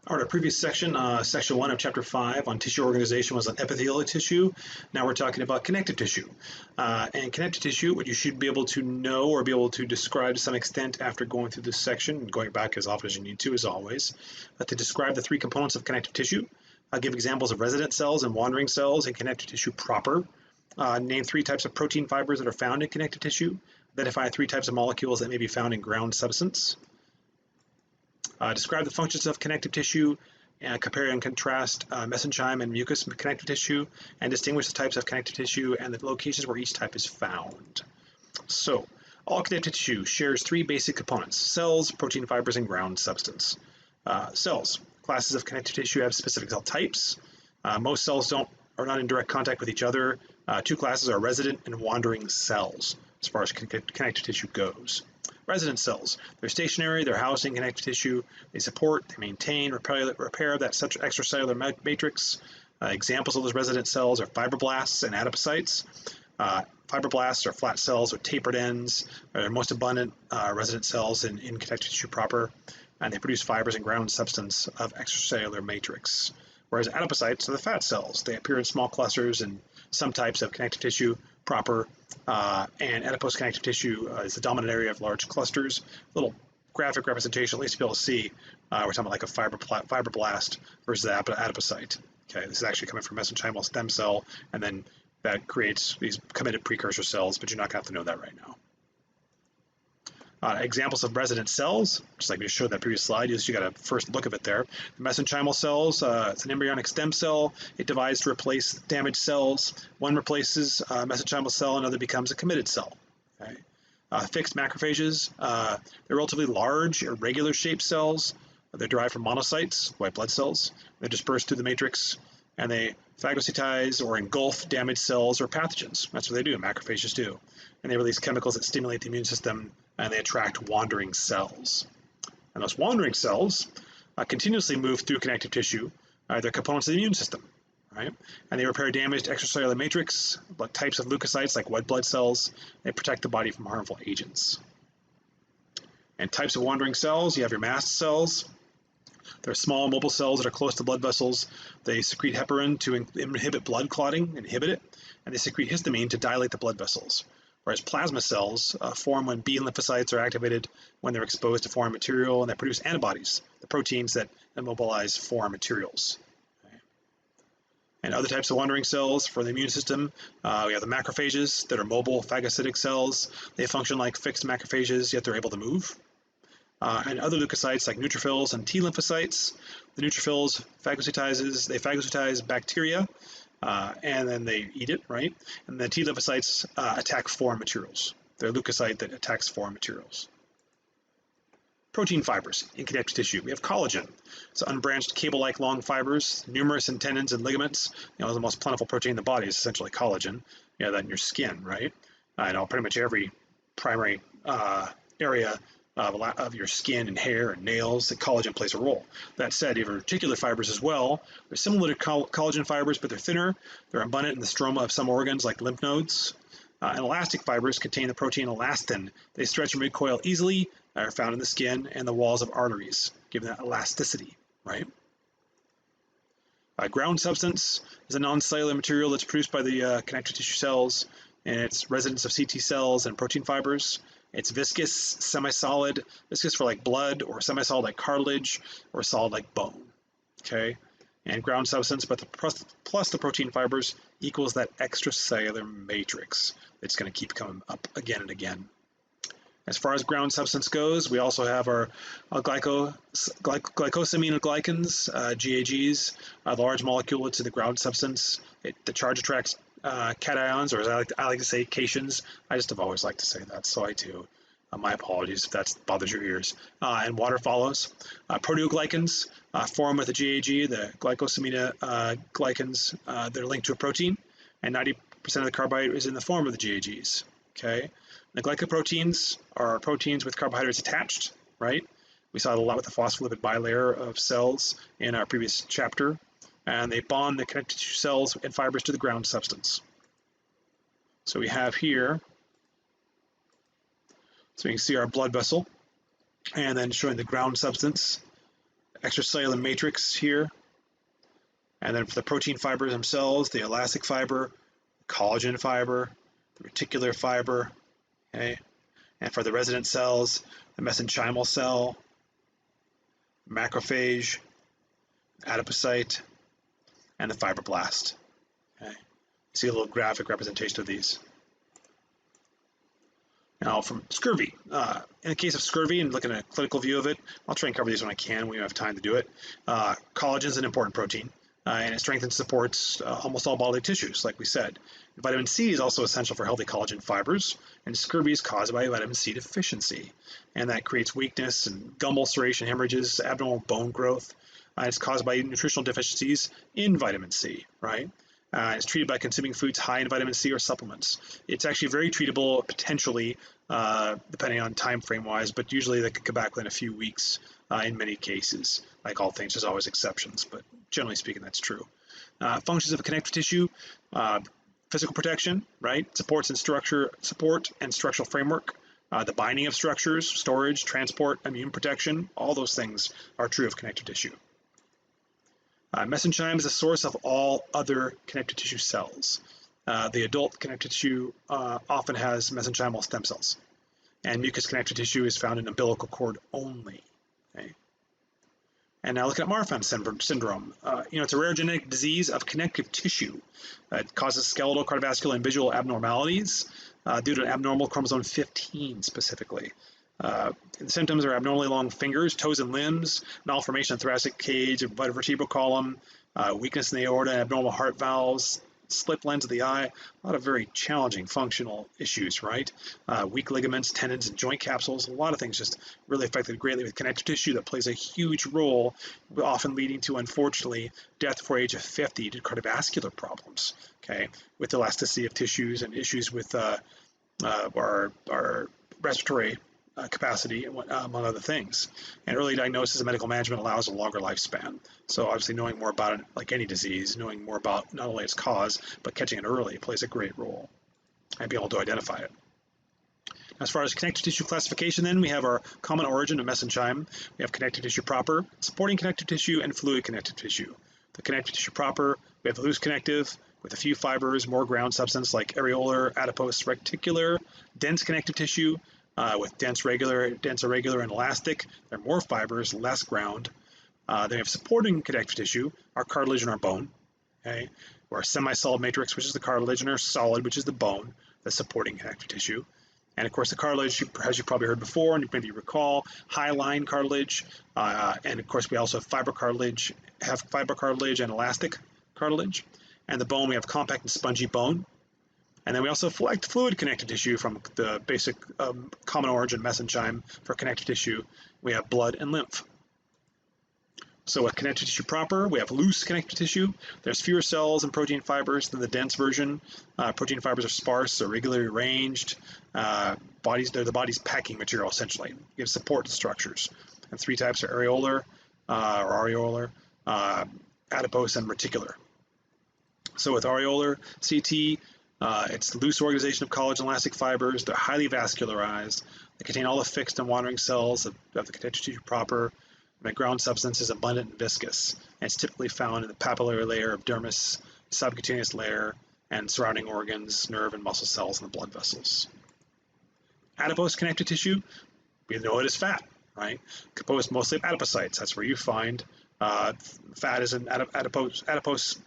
All right, our previous section, section 1 of chapter 5 on tissue organization was on epithelial tissue. Now we're talking about connective tissue. And connective tissue, what you should be able to know or be able to describe to some extent after going through this section, and going back as often as you need to, as always, to describe the three components of connective tissue. I'll give examples of resident cells and wandering cells in connective tissue proper. Name 3 types of protein fibers that are found in connective tissue. Identify 3 types of molecules that may be found in ground substance. Describe the functions of connective tissue, compare and contrast mesenchyme and mucous connective tissue, and distinguish the types of connective tissue and the locations where each type is found. So, all connective tissue shares 3 basic components: cells, protein fibers, and ground substance. Cells. Classes of connective tissue have specific cell types. Most cells are not in direct contact with each other. 2 classes are resident and wandering cells, as far as connective tissue goes. Resident cells, they're stationary, they're housed in connective tissue, they support, they maintain, repair that extracellular matrix. Examples of those resident cells are fibroblasts and adipocytes. Fibroblasts are flat cells with tapered ends. They're most abundant resident cells in connective tissue proper, and they produce fibers and ground substance of extracellular matrix. Whereas adipocytes are the fat cells. They appear in small clusters in some types of connective tissue proper, and adipose connective tissue is the dominant area of large clusters. Little graphic representation, at least to be able to see, we're talking about like a fibroblast versus the adipocyte. Okay, this is actually coming from mesenchymal stem cell, and then that creates these committed precursor cells, but you're not going to have to know that right now. Examples of resident cells, just like we showed that previous slide, you got a first look of it there. The mesenchymal cells, it's an embryonic stem cell. It divides to replace damaged cells. One replaces a mesenchymal cell, another becomes a committed cell. Okay. Fixed macrophages, they're relatively large, irregular shaped cells. They're derived from monocytes, white blood cells. They're dispersed through the matrix, and they phagocytize or engulf damaged cells or pathogens. That's what they do, macrophages do. And they release chemicals that stimulate the immune system, and they attract wandering cells. And those wandering cells continuously move through connective tissue. They're components of the immune system, right? And they repair damaged extracellular matrix, types of leukocytes like white blood cells. They protect the body from harmful agents. And types of wandering cells, you have your mast cells. They're small mobile cells that are close to blood vessels. They secrete heparin to inhibit blood clotting, and they secrete histamine to dilate the blood vessels. Whereas plasma cells form when B lymphocytes are activated when they're exposed to foreign material, and they produce antibodies, the proteins that immobilize foreign materials. Okay. And other types of wandering cells for the immune system, we have the macrophages that are mobile phagocytic cells. They function like fixed macrophages, yet they're able to move. And other leukocytes like neutrophils and T lymphocytes. The neutrophils phagocytize bacteria, and then they eat it, right? And the T lymphocytes attack foreign materials. They're a leukocyte that attacks foreign materials. Protein fibers in connective tissue. We have collagen. It's unbranched cable-like long fibers, numerous in tendons and ligaments. The most plentiful protein in the body is essentially collagen. You have that in your skin, right? Pretty much every primary area of your skin and hair and nails, that collagen plays a role. That said, you have reticular fibers as well. They're similar to collagen fibers, but they're thinner. They're abundant in the stroma of some organs like lymph nodes. And elastic fibers contain the protein elastin. They stretch and recoil easily, are found in the skin and the walls of arteries, giving that elasticity, right? Ground substance is a non-cellular material that's produced by the connective tissue cells, and it's residents of CT cells and protein fibers. It's viscous, semi-solid, viscous for like blood, or semi-solid like cartilage, or solid like bone, okay? And ground substance, but plus the protein fibers equals that extracellular matrix. It's going to keep coming up again and again. As far as ground substance goes, we also have our glycosaminoglycans, GAGs, the large molecule to the ground substance. The charge attracts cations, or as I like to say, cations. I just have always liked to say that, so I do. My apologies if that bothers your ears. And water follows. Proteoglycans form with the GAG, the glycosaminoglycans that are linked to a protein, and 90% of the carbohydrate is in the form of the GAGs. Okay. The glycoproteins are proteins with carbohydrates attached, right? We saw it a lot with the phospholipid bilayer of cells in our previous chapter, and they bond the connective tissue cells and fibers to the ground substance. So we have here, so you can see our blood vessel, and then showing the ground substance extracellular matrix here. And then for the protein fibers themselves, the elastic fiber, collagen fiber, the reticular fiber, okay? And for the resident cells, the mesenchymal cell, macrophage, adipocyte, and the fibroblast. Okay? You see a little graphic representation of these. Now from scurvy, in the case of scurvy and looking at a clinical view of it, I'll try and cover these when I can. We don't have time to do it. Collagen is an important protein, and it strengthens and supports almost all bodily tissues, like we said. Vitamin C is also essential for healthy collagen fibers, and scurvy is caused by vitamin C deficiency, and that creates weakness and gum ulceration, hemorrhages, abnormal bone growth. It's caused by nutritional deficiencies in vitamin C, right? It's treated by consuming foods high in vitamin C or supplements. It's actually very treatable, potentially, depending on time frame wise, but usually they can come back within a few weeks in many cases. Like all things, there's always exceptions, but generally speaking, that's true. Functions of connective tissue, physical protection, right? Support and structural framework, the binding of structures, storage, transport, immune protection, all those things are true of connective tissue. Mesenchyme is a source of all other connective tissue cells. The adult connective tissue often has mesenchymal stem cells, and mucous connective tissue is found in umbilical cord only. Okay? And now looking at Marfan syndrome, it's a rare genetic disease of connective tissue. It causes skeletal, cardiovascular, and visual abnormalities due to abnormal chromosome 15 specifically. The symptoms are abnormally long fingers, toes, and limbs, malformation of thoracic cage, vertebral column, weakness in the aorta, abnormal heart valves, slip lens of the eye, a lot of very challenging functional issues, right? Weak ligaments, tendons, and joint capsules, a lot of things just really affected greatly with connective tissue that plays a huge role, often leading to, unfortunately, death before age of 50 due to cardiovascular problems, okay? With elasticity of tissues and issues with our respiratory capacity, among other things. And early diagnosis and medical management allows a longer lifespan. So obviously knowing more about it, like any disease, knowing more about not only its cause, but catching it early plays a great role and being able to identify it. As far as connective tissue classification, then, we have our common origin of mesenchyme. We have connective tissue proper, supporting connective tissue, and fluid connective tissue. The connective tissue proper, we have the loose connective with a few fibers, more ground substance like areolar, adipose, reticular, dense connective tissue, with dense, irregular, and elastic. There are more fibers, less ground. Then we have supporting connective tissue, our cartilage and our bone. Okay, or a semi-solid matrix, which is the cartilage, and our solid, which is the bone, the supporting connective tissue. And of course, the cartilage, as you probably heard before, and you maybe recall, hyaline cartilage, and of course, we also have fibrocartilage and elastic cartilage. And the bone, we have compact and spongy bone. And then we also select fluid connective tissue from the basic common origin mesenchyme for connective tissue. We have blood and lymph. So with connective tissue proper, we have loose connective tissue. There's fewer cells and protein fibers than the dense version. Protein fibers are sparse, are regularly arranged. They're the body's packing material, essentially. Give support to structures. And three types are areolar, adipose, and reticular. So with areolar CT, it's the loose organization of collagen and elastic fibers. They're highly vascularized. They contain all the fixed and wandering cells of the connective tissue proper. The ground substance is abundant and viscous, and it's typically found in the papillary layer of dermis, subcutaneous layer, and surrounding organs, nerve and muscle cells, and the blood vessels. Adipose connective tissue, we know it as fat, right? Composed mostly of adipocytes. That's where you find fat is an adipose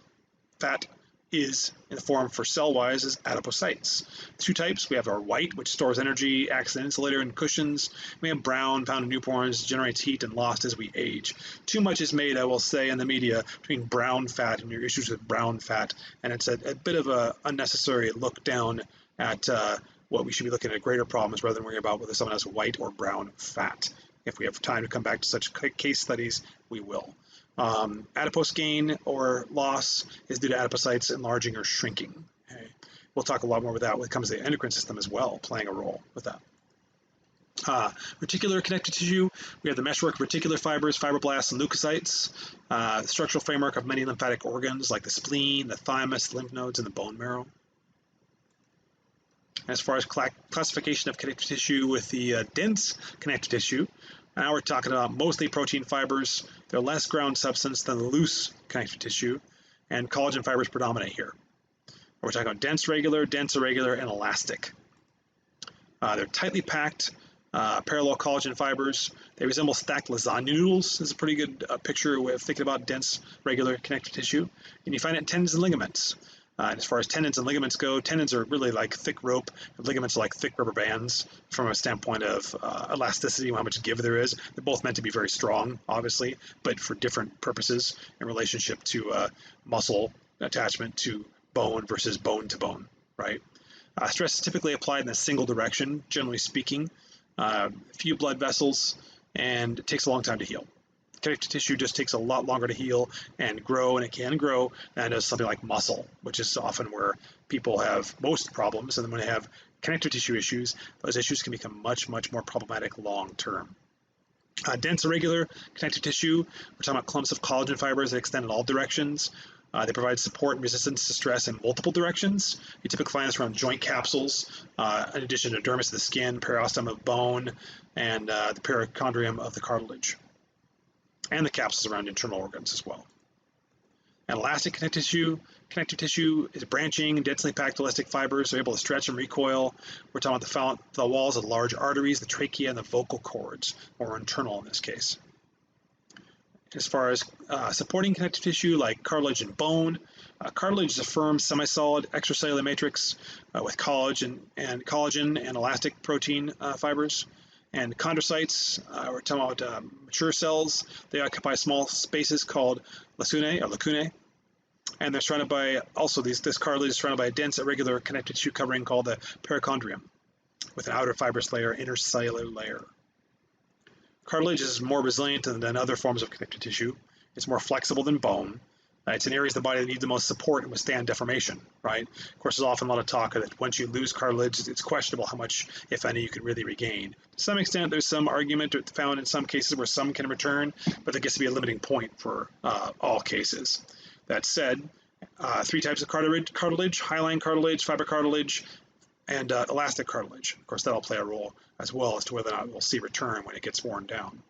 fat is in the form for cell-wise is adipocytes. Two types, we have our white, which stores energy, acts as an insulator and cushions. We have brown, found in newborns, generates heat and lost as we age. Too much is made, I will say, in the media between brown fat and your issues with brown fat, and it's a bit of a unnecessary look down at what we should be looking at greater problems rather than worrying about whether someone has white or brown fat. If we have time to come back to such case studies, we will. Adipose gain or loss is due to adipocytes enlarging or shrinking. Okay? We'll talk a lot more about that when it comes to the endocrine system as well, playing a role with that. Reticular connective tissue, we have the meshwork of reticular fibers, fibroblasts, and leukocytes, the structural framework of many lymphatic organs like the spleen, the thymus, the lymph nodes, and the bone marrow. As far as classification of connective tissue with the dense connective tissue, Now we're talking about mostly protein fibers. They're less ground substance than the loose connective tissue, and collagen fibers predominate here. We're talking about dense, irregular, and elastic. They're tightly packed, parallel collagen fibers. They resemble stacked lasagna noodles. This is a pretty good picture of thinking about dense, regular connective tissue. And you find it in tendons and ligaments. And as far as tendons and ligaments go, tendons are really like thick rope, and ligaments are like thick rubber bands from a standpoint of elasticity, how much give there is. They're both meant to be very strong, obviously, but for different purposes in relationship to muscle attachment to bone versus bone to bone, right? Stress is typically applied in a single direction, generally speaking, a few blood vessels, and it takes a long time to heal. Connective tissue just takes a lot longer to heal and grow, and it can grow, than does something like muscle, which is often where people have most problems. And then when they have connective tissue issues, those issues can become much, much more problematic long term. Dense, irregular connective tissue, we're talking about clumps of collagen fibers that extend in all directions. They provide support and resistance to stress in multiple directions. You typically find this around joint capsules, in addition to dermis of the skin, periosteum of bone, and the perichondrium of the cartilage, and the capsules around internal organs as well. And elastic connective tissue is branching, densely packed elastic fibers are able to stretch and recoil. We're talking about the walls of large arteries, the trachea, and the vocal cords, or internal in this case. As far as supporting connective tissue like cartilage and bone, cartilage is a firm, semi-solid extracellular matrix with collagen and elastic protein fibers. And chondrocytes, we're talking about mature cells. They occupy small spaces called lacunae, and they're surrounded by, also this cartilage is surrounded by a dense, irregular connective tissue covering called the perichondrium, with an outer fibrous layer, intercellular layer. Cartilage is more resilient than other forms of connective tissue. It's more flexible than bone. It's in areas of the body that need the most support and withstand deformation, right? Of course, there's often a lot of talk that once you lose cartilage, it's questionable how much, if any, you can really regain. To some extent, there's some argument found in some cases where some can return, but there gets to be a limiting point for all cases. That said, 3 types of cartilage, hyaline cartilage, fibrocartilage, and elastic cartilage. Of course, that'll play a role as well as to whether or not we'll see return when it gets worn down.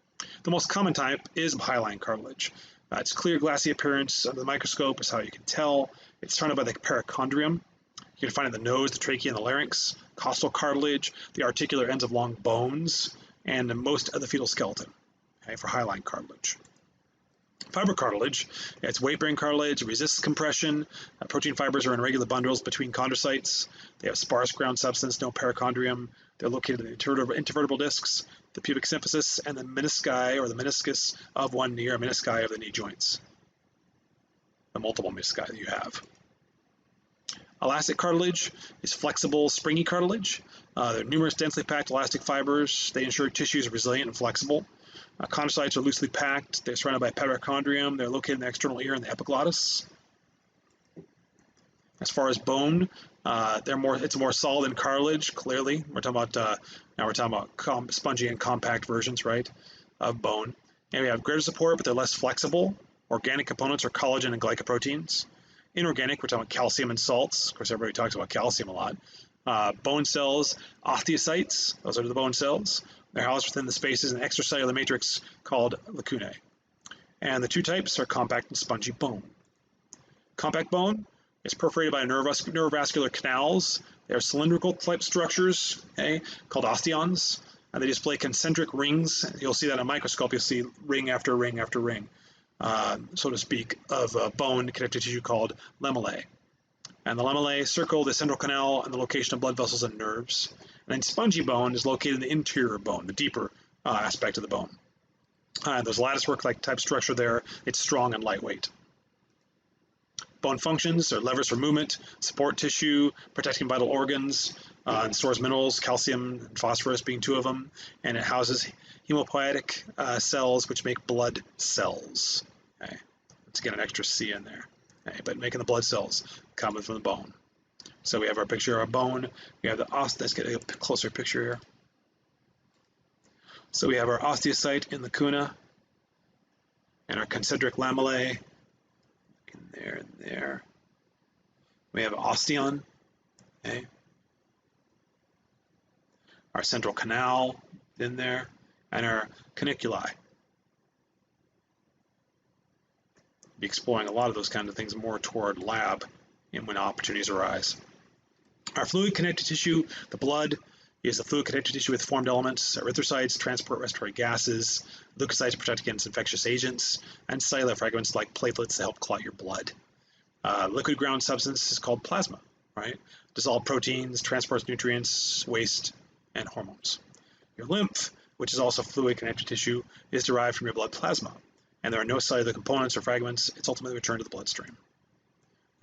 The most common type is hyaline cartilage. Its clear glassy appearance under the microscope is how you can tell. It's surrounded by the perichondrium. You can find it in the nose, the trachea, and the larynx, costal cartilage, the articular ends of long bones, and most of the fetal skeleton, okay, for hyaline cartilage. Fibrocartilage, it's weight-bearing cartilage, it resists compression. Protein fibers are in regular bundles between chondrocytes. They have sparse ground substance, no perichondrium. They're located in the intervertebral discs, the pubic symphysis, and the menisci, or the meniscus of one knee, or menisci of the knee joints. The multiple menisci that you have. Elastic cartilage is flexible, springy cartilage. There are numerous densely packed elastic fibers. They ensure tissue is resilient and flexible. Chondrocytes are loosely packed. They're surrounded by perichondrium. They're located in the external ear and the epiglottis. As far as bone, it's more solid than cartilage. Clearly, we're talking about spongy and compact versions, right, of bone. And we have greater support, but they're less flexible. Organic components are collagen and glycoproteins. Inorganic, we're talking about calcium and salts. Of course, everybody talks about calcium a lot. Bone cells, osteocytes. Those are the bone cells. They're housed within the spaces in an extracellular matrix called lacunae. And the 2 types are compact and spongy bone. Compact bone is perforated by neurovascular canals. They are cylindrical type structures, okay, called osteons, and they display concentric rings. You'll see that in a microscope. You'll see ring after ring after ring, so to speak, of bone connective tissue called lamellae. And the lamellae circle the central canal and the location of blood vessels and nerves. And then spongy bone is located in the interior bone, the deeper aspect of the bone. There's latticework-like type structure there. It's strong and lightweight. Bone functions are levers for movement, support tissue, protecting vital organs, and stores minerals, calcium and phosphorus being 2 of them. And it houses hemopoietic cells, which make blood cells. Okay. Let's get an extra C in there. Okay. But making the blood cells coming from the bone. So we have our picture of our bone. We have the let's get a closer picture here. So we have our osteocyte in the lacuna and our concentric lamellae in there and there. We have osteon, okay. Our central canal in there, and our caniculi. Be exploring a lot of those kind of things more toward lab and when opportunities arise. Our fluid connective tissue, the blood, is the fluid connective tissue with formed elements. Erythrocytes transport respiratory gases, leukocytes protect against infectious agents, and cellular fragments like platelets that help clot your blood. Liquid ground substance is called plasma, right? Dissolved proteins, transports nutrients, waste, and hormones. Your lymph, which is also fluid connective tissue, is derived from your blood plasma, and there are no cellular components or fragments. It's ultimately returned to the bloodstream.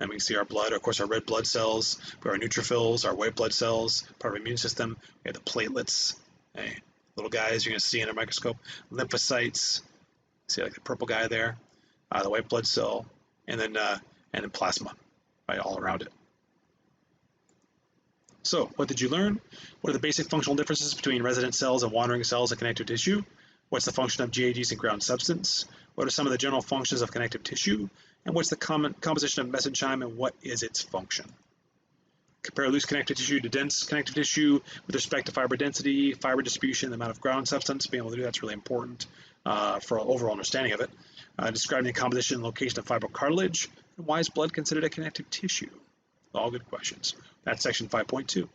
And we can see our blood, of course, our red blood cells, we have our neutrophils, our white blood cells, part of our immune system. We have the platelets, okay? Little guys you're going to see in a microscope. Lymphocytes, see like the purple guy there, the white blood cell, and then plasma, right, all around it. So, what did you learn? What are the basic functional differences between resident cells and wandering cells in connective tissue? What's the function of GAGs and ground substance? What are some of the general functions of connective tissue? And what's the composition of mesenchyme and what is its function? Compare loose connective tissue to dense connective tissue with respect to fiber density, fiber distribution, the amount of ground substance. Being able to do that's really important for overall understanding of it. Describing the composition and location of fibrocartilage. And why is blood considered a connective tissue? All good questions. That's section 5.2.